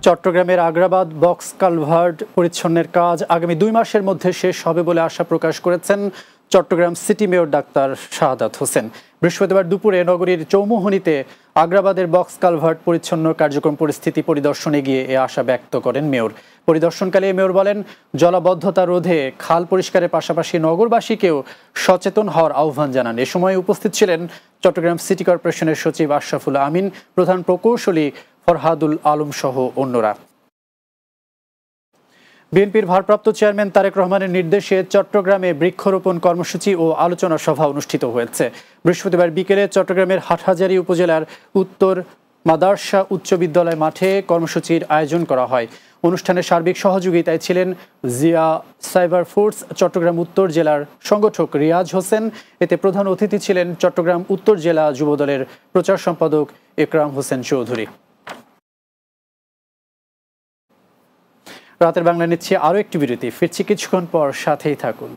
চট্টগ্রামের Agrabad box culvert পরিচ্ছন্নের কাজ আগামী 2 মাসের মধ্যে শেষ হবে বলে আশা প্রকাশ করেছেন Chittagong city mayor doctor Shahadat Hossain. বৃহস্পতিবার দুপুরে নগরীর চৌমুহনীতে আগ্রাবাদের বক্স কালভার্ট পরিচ্ছন্ন কার্যক্রম পরিস্থিতি পরিদর্শনে গিয়ে এ আশা ব্যক্ত করেন মেয়র। পরিদর্শনকালে মেয়র বলেন, জলাবদ্ধতা রোধে খাল পরিষ্কারের পাশাপাশি নগরবাসীকেও সচেতন হওয়ার আহ্বান জানান। এ সময় উপস্থিত ছিলেন চট্টগ্রাম সিটি কর্পোরেশনের সচিব আশরাফুল আমিন, প্রধান প্রকৌশলী ফরহাদুল আলম সহ অন্যরা। বিএনপির ভারপ্রাপ্ত চেয়ারম্যান তারেক রহমানের নির্দেশে চট্টগ্রামে বৃক্ষরোপণ কর্মসূচি ও আলোচনা সভা অনুষ্ঠিত হয়েছে। বৃহস্পতিবার বিকেলে চট্টগ্রামের হাটহাজারী উপজেলার উত্তর মাদার্শা উচ্চ বিদ্যালয় মাঠে কর্মসূচির আয়োজন করা হয়। অনুষ্ঠানে সার্বিক সহযোগিতায় ছিলেন জিয়া সাইবার ফোর্স চট্টগ্রাম উত্তর জেলার সংগঠক রিয়াজ হোসেন। এতে প্রধান অতিথি ছিলেন চট্টগ্রাম উত্তর জেলা যুবদলের প্রচার সম্পাদক একরাম হোসেন চৌধুরী। রাতের বাংলা নিচ্ছে আরও একটি বিরতি, ফিরছি কিছুক্ষণ পর, সাথেই থাকুন।